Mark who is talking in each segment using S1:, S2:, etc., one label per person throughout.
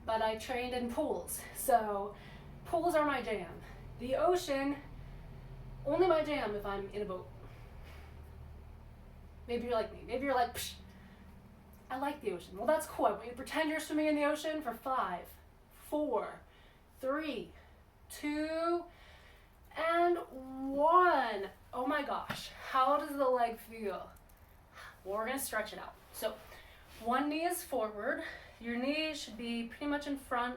S1: but I trained in pools. So pools are my jam. The ocean, only my jam if I'm in a boat. Maybe you're like me. Maybe you're like, psh, I like the ocean. Well, that's cool. I want you to pretend you're swimming in the ocean for 5, 4, 3, 2, and 1. Oh my gosh. How does the leg feel? Well, we're going to stretch it out. So one knee is forward. Your knee should be pretty much in front,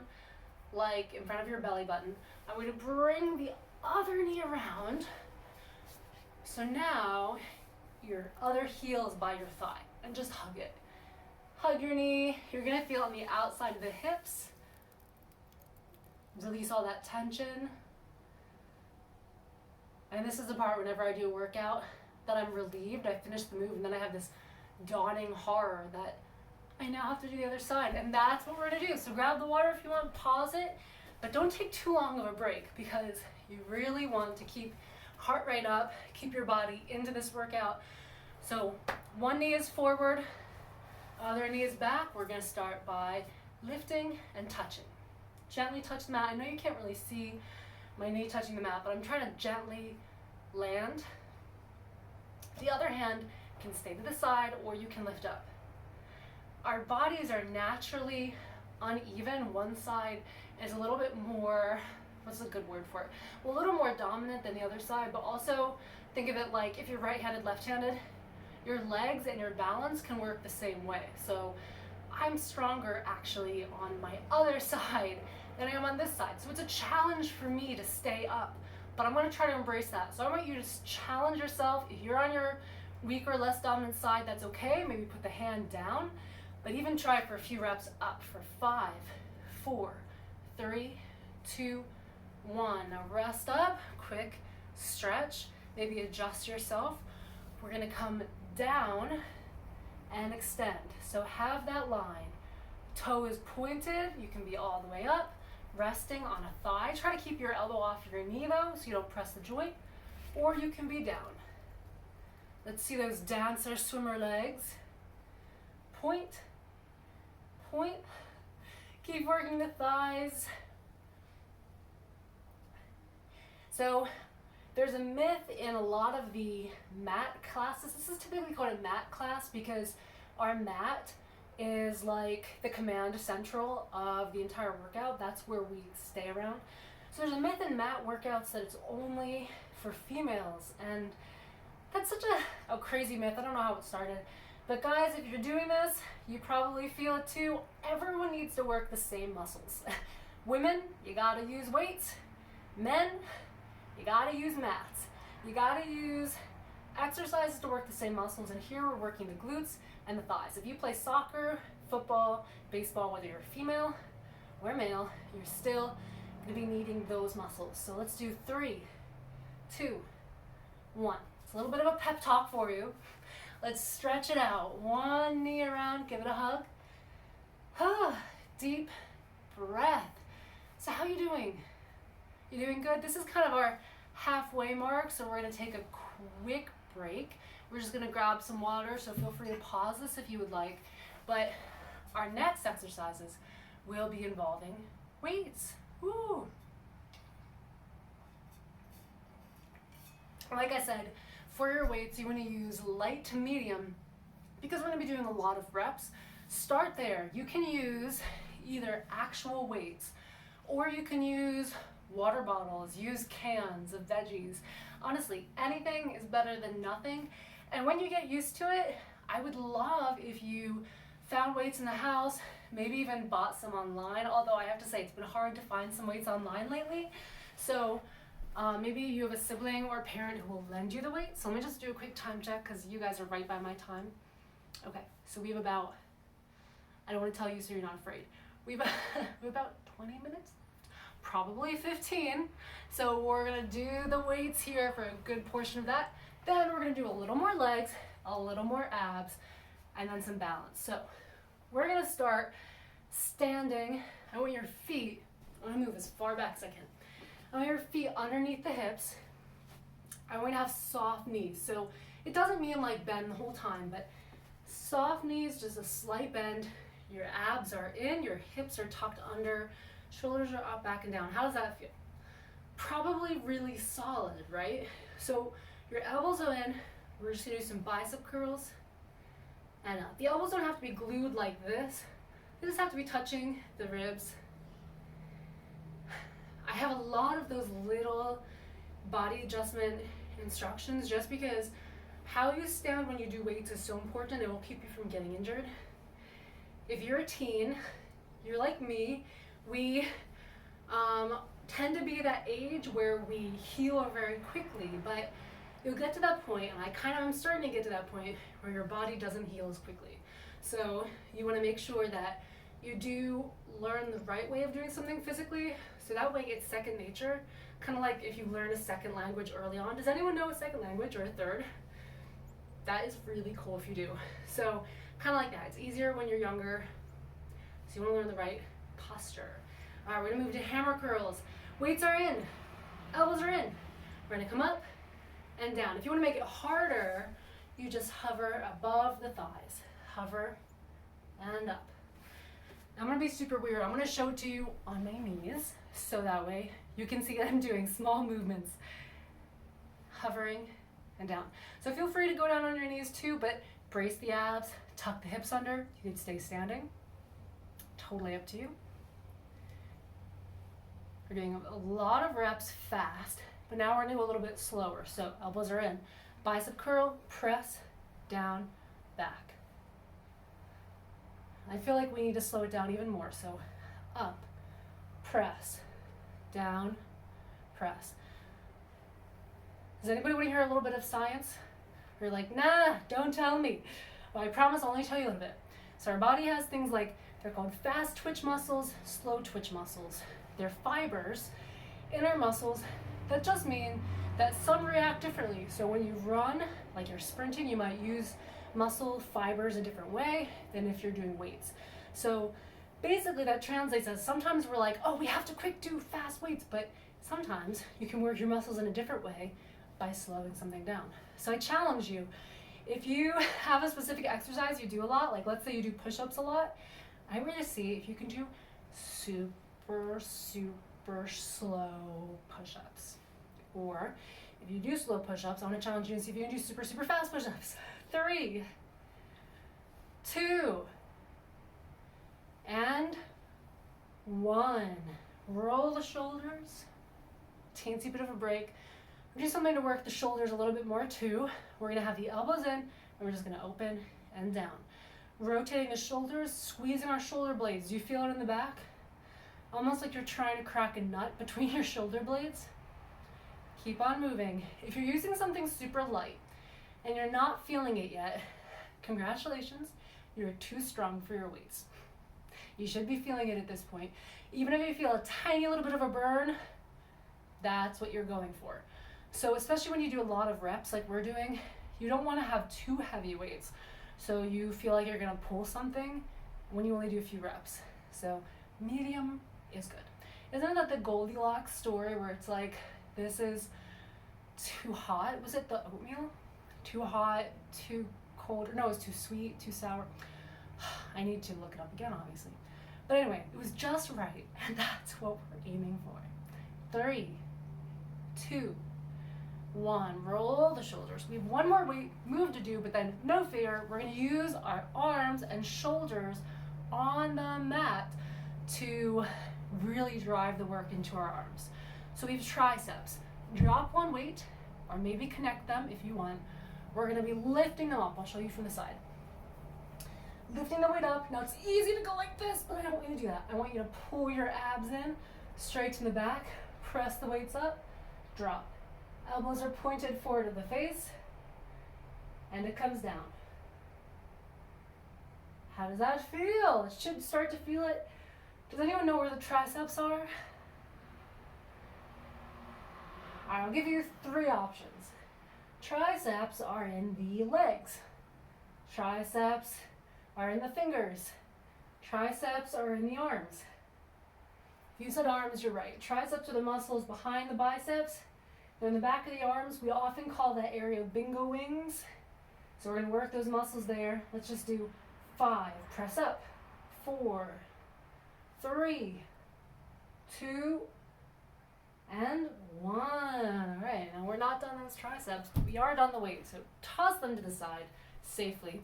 S1: like in front of your belly button. I'm going to bring the other knee around. So now your other heel is by your thigh, and just hug it. Hug your knee. You're going to feel it on the outside of the hips. Release all that tension. And this is the part whenever I do a workout that I'm relieved. I finish the move and then I have this dawning horror that I now have to do the other side. And that's what we're going to do. So grab the water if you want, pause it, but don't take too long of a break because you really want to keep heart rate up, keep your body into this workout. So one knee is forward, other knee is back. We're going to start by lifting and touching. Gently touch the mat. I know you can't really see my knee touching the mat, but I'm trying to gently land. The other hand can stay to the side or you can lift up. Our bodies are naturally uneven. One side is a little bit more, what's a good word for it? Well, a little more dominant than the other side, but also think of it like if you're right-handed, left-handed, your legs and your balance can work the same way. So I'm stronger actually on my other side than I am on this side. So it's a challenge for me to stay up, but I'm going to try to embrace that. So I want you to challenge yourself. If you're on your weaker, less dominant side, that's okay. Maybe put the hand down, but even try for a few reps up for 5, 4, 3, 2, 1. Now rest up, quick stretch, maybe adjust yourself. We're going to come down and extend. So have that line. Toe is pointed, you can be all the way up, resting on a thigh. Try to keep your elbow off your knee though, so you don't press the joint, or you can be down. Let's see those dancer swimmer legs. Point, point, keep working the thighs. So there's a myth in a lot of the mat classes. This is typically called a mat class because our mat is like the command central of the entire workout. That's where we stay around. So there's a myth in mat workouts that it's only for females, and that's such a crazy myth. I don't know how it started. But guys, if you're doing this, you probably feel it too. Everyone needs to work the same muscles. Women, you gotta use weights. Men, you gotta use mats. You gotta use exercises to work the same muscles, and here we're working the glutes and the thighs. If you play soccer, football, baseball, whether you're female or male, you're still gonna be needing those muscles. So let's do 3, 2, 1. It's a little bit of a pep talk for you. Let's stretch it out. One knee around, give it a hug. Deep breath. So how are you doing? You doing good? This is kind of our halfway mark, so we're gonna take a quick break. We're just gonna grab some water, so feel free to pause this if you would like. But our next exercises will be involving weights. Woo! Like I said, for your weights, you want to use light to medium because we're going to be doing a lot of reps. Start there. You can use either actual weights or you can use water bottles, use cans of veggies. Honestly, anything is better than nothing. And when you get used to it, I would love if you found weights in the house, maybe even bought some online, although I have to say it's been hard to find some weights online lately. So maybe you have a sibling or a parent who will lend you the weights. So let me just do a quick time check because you guys are right by my time. Okay, so we have about, I don't want to tell you so you're not afraid. We have about 20 minutes, probably 15. So we're gonna do the weights here for a good portion of that. Then we're gonna do a little more legs, a little more abs, and then some balance. So we're gonna start standing. I want your feet, I'm gonna move as far back as I can. I want your feet underneath the hips. I want to have soft knees. So it doesn't mean like bend the whole time, but soft knees, just a slight bend. Your abs are in, your hips are tucked under, shoulders are up, back, and down. How does that feel? Probably really solid, right? So your elbows are in. We're just gonna do some bicep curls and up. The elbows don't have to be glued like this. They just have to be touching the ribs. I have a lot of those little body adjustment instructions just because how you stand when you do weights is so important. It will keep you from getting injured. If you're a teen, you're like me, we tend to be that age where we heal very quickly, but you'll get to that point, and I'm starting to get to that point where your body doesn't heal as quickly. So you want to make sure that you do learn the right way of doing something physically, so that way it's second nature, kind of like if you learn a second language early on. Does anyone know a second language or a third? That is really cool if you do. So kind of like that. It's easier when you're younger, so you want to learn the right posture. All right, we're gonna move to hammer curls. Weights are in, elbows are in. We're gonna come up and down. If you want to make it harder, you just hover above the thighs. Hover and up. I'm gonna be super weird. I'm gonna show it to you on my knees, so that way you can see that I'm doing small movements. Hovering and down. So feel free to go down on your knees too, but brace the abs, tuck the hips under. You can stay standing. Totally up to you. We're doing a lot of reps fast, but now we're gonna go a little bit slower. So elbows are in. Bicep curl, press, down, back. I feel like we need to slow it down even more. So up, press, down, press. Does anybody want to hear a little bit of science? Or you're like, nah, don't tell me. Well, I promise I'll only tell you a little bit. So our body has things like, they're called fast twitch muscles, slow twitch muscles. They're fibers in our muscles that just mean that some react differently. So when you run, like you're sprinting, you might use muscle fibers a different way than if you're doing weights. So basically that translates as sometimes we're like, oh, we have to quick do fast weights, but sometimes you can work your muscles in a different way by slowing something down. So I challenge you, if you have a specific exercise you do a lot, like let's say you do push-ups a lot, I really see if you can do super slow push-ups. Or if you do slow push-ups, I want to challenge you and see if you can do super fast push-ups. 3, 2, and 1. Roll the shoulders. Teensy bit of a break. We do something to work the shoulders a little bit more too. We're gonna have the elbows in, and we're just gonna open and down. Rotating the shoulders, squeezing our shoulder blades. Do you feel it in the back? Almost like you're trying to crack a nut between your shoulder blades. Keep on moving. If you're using something super light and you're not feeling it yet, congratulations, you're too strong for your weights. You should be feeling it at this point. Even if you feel a tiny little bit of a burn, that's what you're going for. So especially when you do a lot of reps like we're doing, you don't want to have too heavy weights. So you feel like you're gonna pull something when you only do a few reps. So medium is good. Isn't that the Goldilocks story where it's like, this is too hot? Was it the oatmeal? Too hot, too cold, or no, it was too sweet, too sour. I need to look it up again, obviously. But anyway, it was just right, and that's what we're aiming for. 3, 2, 1. Roll the shoulders. We have one more weight move to do, but then no fear, we're gonna use our arms and shoulders on the mat to really drive the work into our arms. So we have triceps. Drop one weight, or maybe connect them if you want. We're gonna be lifting them up. I'll show you from the side. Lifting the weight up. Now it's easy to go like this, but I don't want you to do that. I want you to pull your abs in, straight to the back, press the weights up, drop. Elbows are pointed forward to the face, and it comes down. How does that feel? It should start to feel it. Does anyone know where the triceps are? All right, I'll give you 3 options. Triceps are in the legs. Triceps are in the fingers. Triceps are in the arms. If you said arms, you're right. Triceps are the muscles behind the biceps. They're in the back of the arms. We often call that area bingo wings. So we're gonna work those muscles there. Let's just do 5. Press up. 4, 3, 2, and 1. All right, now we're not done those triceps, but we are done the weight. So toss them to the side safely.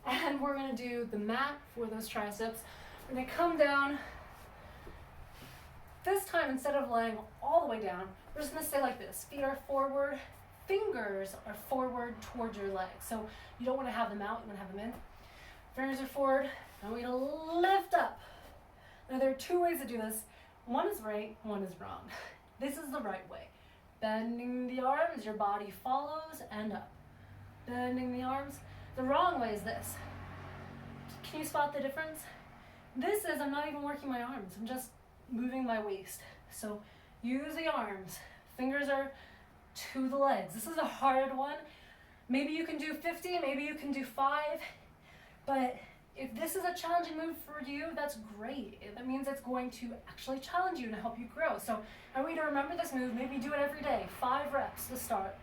S1: And we're gonna do the mat for those triceps. We're gonna come down. This time, instead of laying all the way down, we're just gonna stay like this. Feet are forward, fingers are forward towards your legs. So you don't wanna have them out, you wanna have them in. Fingers are forward, and we're gonna lift up. Now there are two ways to do this. One is right, one is wrong. This is the right way. Bending the arms, your body follows and up. Bending the arms. The wrong way is this. Can you spot the difference? This is, I'm not even working my arms, I'm just moving my waist. So use the arms. Fingers are to the legs. This is a hard one. Maybe you can do 50, maybe you can do 5, but if this is a challenging move for you, that's great. That means it's going to actually challenge you and help you grow. So I want you to remember this move, maybe do it every day. 5 reps to start.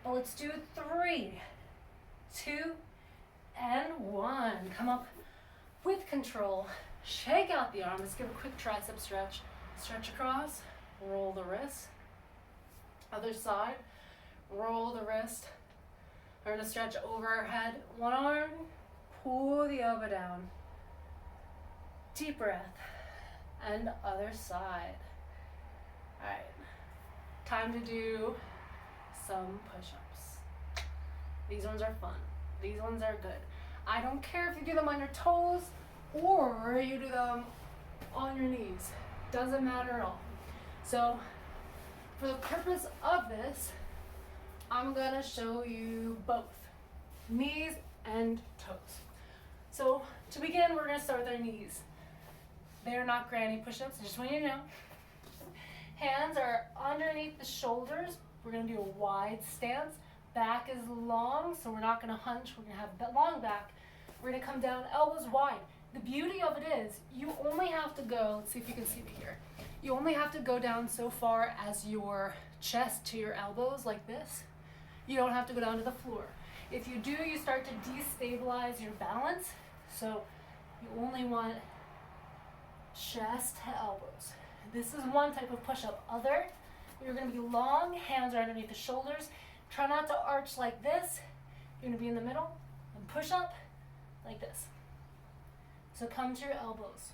S1: But let's do 3, 2, and 1. Come up with control. Shake out the arm. Let's give a quick tricep stretch. Stretch across, roll the wrist. Other side, roll the wrist. We're gonna stretch over our head. One arm, pull the elbow down. Deep breath. And other side. All right, time to do some push-ups. These ones are fun. These ones are good. I don't care if you do them on your toes or you do them on your knees. Doesn't matter at all. So for the purpose of this, I'm gonna show you both knees and toes. So to begin, we're gonna start with our knees. They're not granny push-ups, I just want you to know. Hands are underneath the shoulders. We're gonna do a wide stance. Back is long, so we're not gonna hunch. We're gonna have a long back. We're gonna come down, elbows wide. The beauty of it is, you only have to go, let's see if you can see me here. You only have to go down so far as your chest to your elbows, like this. You don't have to go down to the floor. If you do, you start to destabilize your balance. So you only want chest to elbows. This is one type of push-up. Other, you're gonna be long, hands are underneath the shoulders. Try not to arch like this. You're gonna be in the middle and push up like this. So come to your elbows.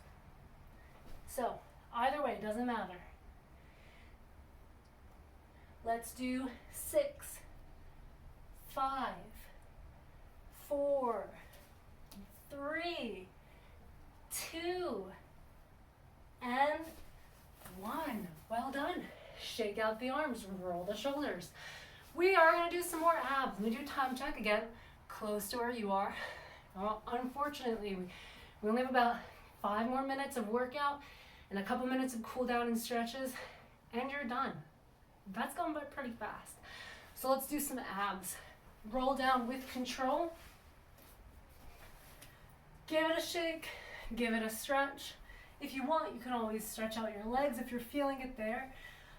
S1: So either way, doesn't matter. Let's do 6, 5, 4, 3, 2, and 1. Well done. Shake out the arms, roll the shoulders. We are going to do some more abs. Let me do time check again, close to where you are. Well, unfortunately, we only have about 5 more minutes of workout and a couple minutes of cool down and stretches, and you're done. That's going by pretty fast. So let's do some abs. Roll down with control. Give it a shake, give it a stretch. If you want, you can always stretch out your legs if you're feeling it there.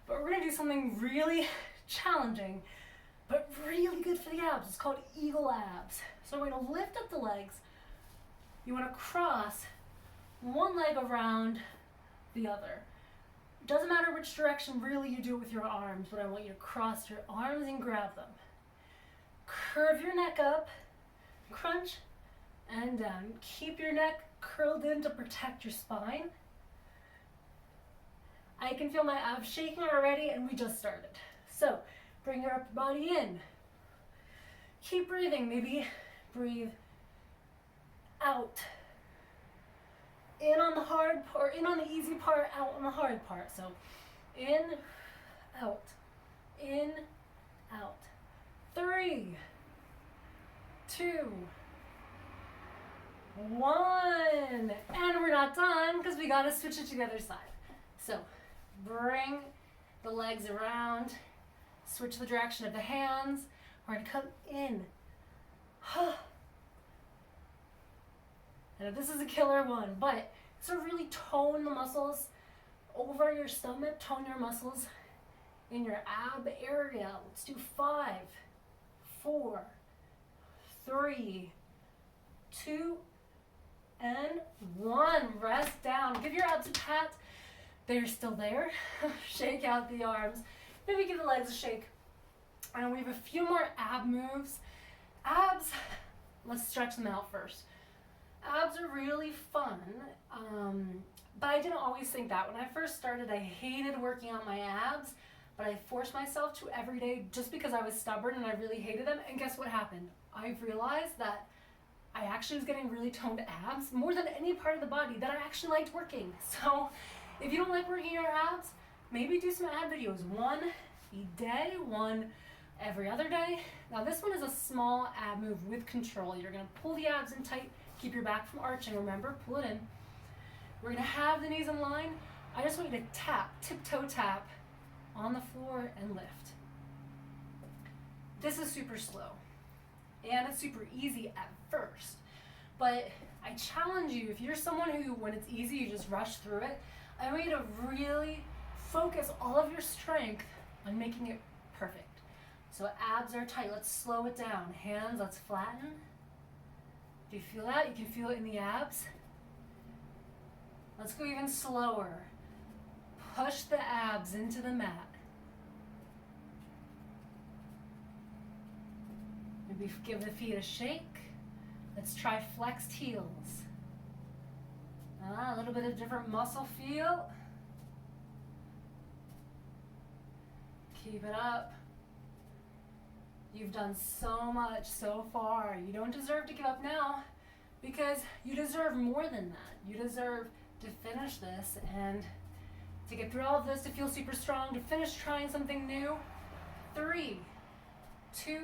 S1: But we're gonna do something really challenging, but really good for the abs. It's called eagle abs. So we're gonna lift up the legs. You wanna cross one leg around the other. Doesn't matter which direction really you do it with your arms, but I want you to cross your arms and grab them. Curve your neck up, crunch, and down. Keep your neck curled in to protect your spine. I can feel my abs shaking already, and we just started. So bring your upper body in. Keep breathing. Maybe breathe out. In on the hard part, in on the easy part, out on the hard part. So in, out, in, out. 3, 2, 1. And we're not done because we got to switch it to the other side. So bring the legs around, switch the direction of the hands. We're going to come in. Now this is a killer one, but so really tone the muscles over your stomach, tone your muscles in your ab area. Let's do 5, 4, 3, 2, and 1. Rest down. Give your abs a pat. They're still there. Shake out the arms. Maybe give the legs a shake. And we have a few more ab moves. Abs, let's stretch them out first. Abs are really fun, but I didn't always think that. When I first started, I hated working on my abs, but I forced myself to every day just because I was stubborn and I really hated them. And guess what happened? I've realized that I actually was getting really toned abs more than any part of the body that I actually liked working. So if you don't like working your abs, maybe do some ab videos. 1 each day, 1 every other day. Now this one is a small ab move with control. You're gonna pull the abs in tight, keep your back from arching, remember, pull it in. We're gonna have the knees in line. I just want you to tap, tiptoe tap on the floor and lift. This is super slow and it's super easy at first, but I challenge you, if you're someone who, when it's easy, you just rush through it, I want you to really focus all of your strength on making it perfect. So abs are tight, let's slow it down. Hands, let's flatten. Do you feel that? You can feel it in the abs. Let's go even slower. Push the abs into the mat. Maybe give the feet a shake. Let's try flexed heels. A little bit of different muscle feel. Keep it up. You've done so much so far. You don't deserve to give up now because you deserve more than that. You deserve to finish this and to get through all of this, to feel super strong, to finish trying something new. 3, 2,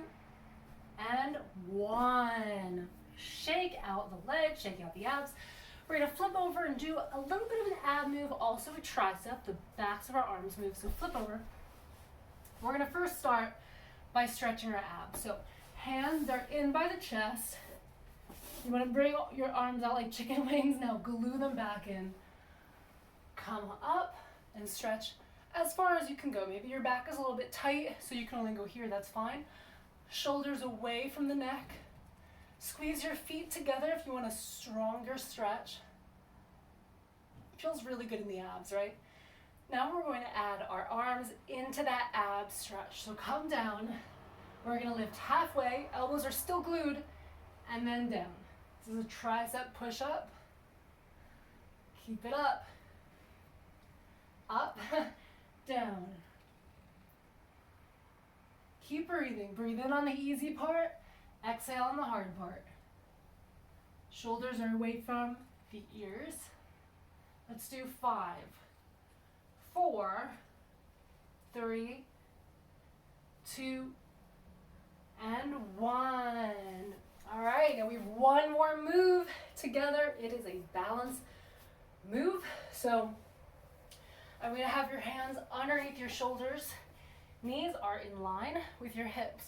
S1: and 1. Shake out the legs, shake out the abs. We're gonna flip over and do a little bit of an ab move, also a tricep, the backs of our arms move. So flip over. We're gonna first start by stretching our abs. So hands are in by the chest. You want to bring your arms out like chicken wings. Now glue them back in. Come up and stretch as far as you can go. Maybe your back is a little bit tight, so you can only go here, that's fine. Shoulders away from the neck. Squeeze your feet together if you want a stronger stretch. Feels really good in the abs, right? Now we're going to add our arms into that ab stretch. So come down. We're going to lift halfway. Elbows are still glued. And then down. This is a tricep push-up. Keep it up. Up, down. Keep breathing. Breathe in on the easy part. Exhale on the hard part. Shoulders are away from the ears. Let's do 5, 4, 3, 2, and 1. All right, now we have one more move together. It is a balance move. So I'm going to have your hands underneath your shoulders. Knees are in line with your hips.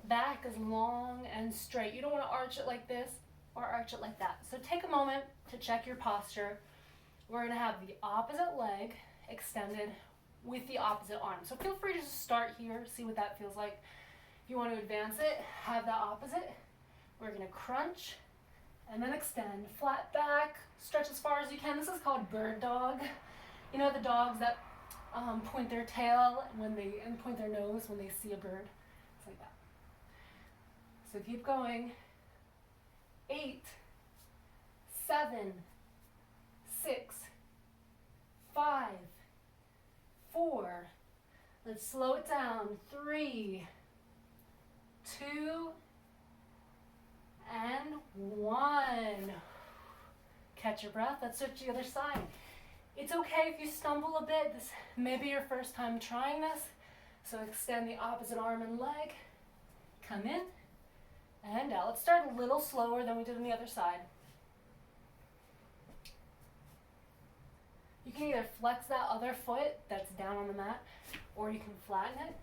S1: Back is long and straight. You don't want to arch it like this or arch it like that. So take a moment to check your posture. We're going to have the opposite leg extended with the opposite arm. So feel free to just start here, see what that feels like. If you want to advance it, have the opposite. We're going to crunch and then extend. Flat back, stretch as far as you can. This is called bird dog. You know the dogs that point their tail and point their nose when they see a bird? It's like that. So keep going. 8, 7, 6, 5, 4. Let's slow it down. 3, 2, and 1. Catch your breath. Let's switch to the other side. It's okay if you stumble a bit. This may be your first time trying this. So extend the opposite arm and leg. Come in and out. Let's start a little slower than we did on the other side. You can either flex that other foot that's down on the mat, or you can flatten it.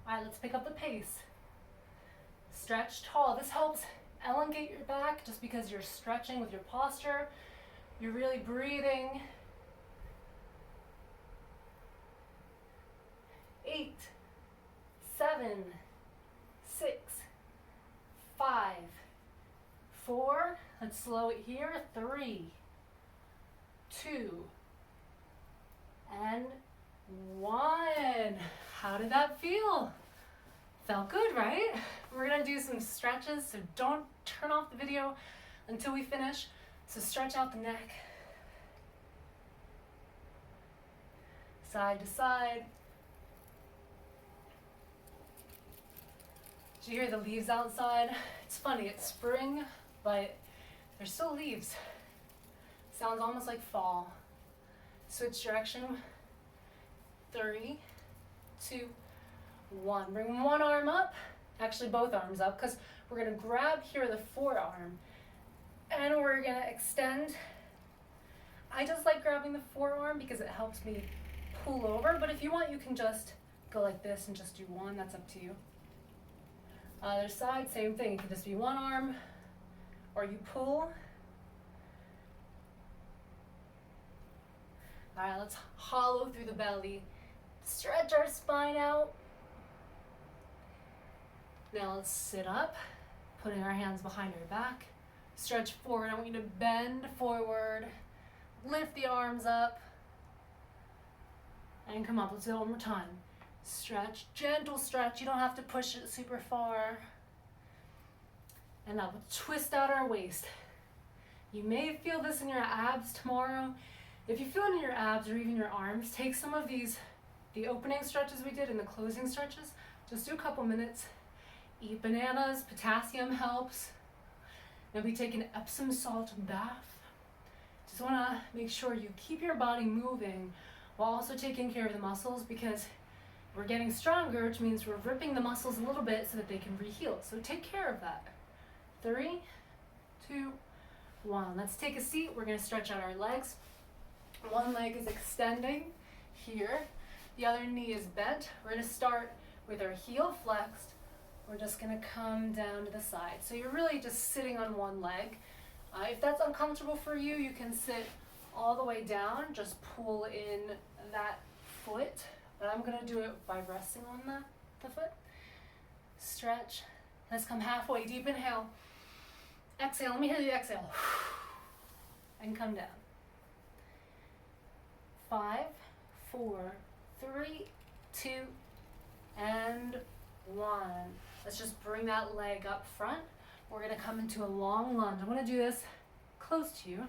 S1: All right, let's pick up the pace. Stretch tall. This helps elongate your back just because you're stretching with your posture. You're really breathing. 8, 7, 6, 5, 4, Let's slow it here. 3, 2, and 1. How did that feel? Felt good, right? We're gonna do some stretches, so don't turn off the video until we finish. So stretch out the neck. Side to side. Did you hear the leaves outside? It's funny, it's spring, but there's still leaves. Sounds almost like fall. Switch direction. 3, 2, 1. Bring one arm up, actually both arms up, because we're gonna grab here the forearm and we're gonna extend. I just like grabbing the forearm because it helps me pull over, but if you want, you can just go like this and just do one. That's up to you. Other side, same thing. It could just be one arm, or you pull. All right, let's hollow through the belly. Stretch our spine out. Now let's sit up, putting our hands behind our back. Stretch forward. I want you to bend forward, lift the arms up, and come up. Let's do it one more time. Stretch, gentle stretch. You don't have to push it super far. And now we'll twist out our waist. You may feel this in your abs tomorrow. If you feel it in your abs or even your arms, take some of these, the opening stretches we did and the closing stretches. Just do a couple minutes. Eat bananas, potassium helps. Maybe take an Epsom salt bath. Just wanna make sure you keep your body moving while also taking care of the muscles, because we're getting stronger, which means we're ripping the muscles a little bit so that they can re-heal. So take care of that. 3, 2, 1. Let's take a seat. We're gonna stretch out our legs. One leg is extending here. The other knee is bent. We're gonna start with our heel flexed. We're just gonna come down to the side. So you're really just sitting on one leg. If that's uncomfortable for you, you can sit all the way down. Just pull in that foot. But I'm gonna do it by resting on the foot. Stretch. Let's come halfway. Deep inhale. Exhale. Let me hear you exhale. And come down. 5, 4, 3, 2, and 1. Let's just bring that leg up front. We're gonna come into a long lunge. I'm gonna do this close to you.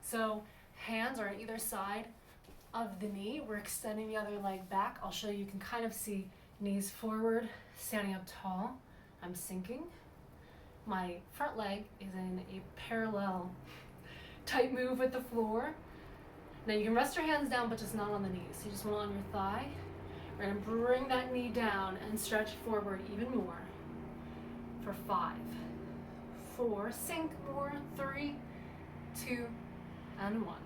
S1: So hands are on either side of the knee. We're extending the other leg back. I'll show you. You can kind of see knees forward, standing up tall. I'm sinking. My front leg is in a parallel type move with the floor. Now you can rest your hands down, but just not on the knees. So you just want on your thigh. We're gonna bring that knee down and stretch forward even more. For 5, 4, sink more, 3, 2, and 1.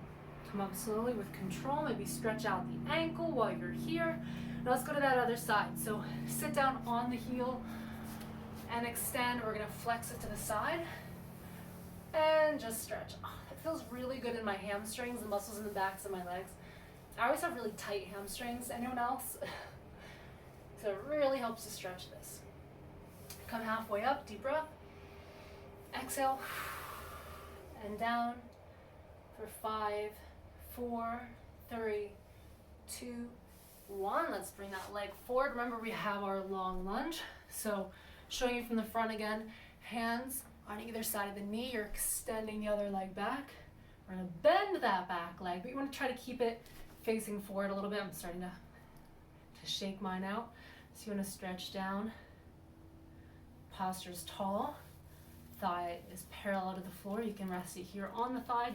S1: Come up slowly with control. Maybe stretch out the ankle while you're here. Now let's go to that other side. So sit down on the heel and extend. We're gonna flex it to the side and just stretch. Oh, that feels really good in my hamstrings, the muscles in the backs of my legs. I always have really tight hamstrings. Anyone else? So it really helps to stretch this. Come halfway up, deep breath. Exhale and down for 5, 4, 3, 2, 1. Let's bring that leg forward. Remember, we have our long lunge. So showing you from the front again, hands on either side of the knee. You're extending the other leg back. We're gonna bend that back leg, but you wanna try to keep it facing forward a little bit. I'm starting to shake mine out. So you wanna stretch down. Posture's tall. Thigh is parallel to the floor. You can rest it here on the thigh.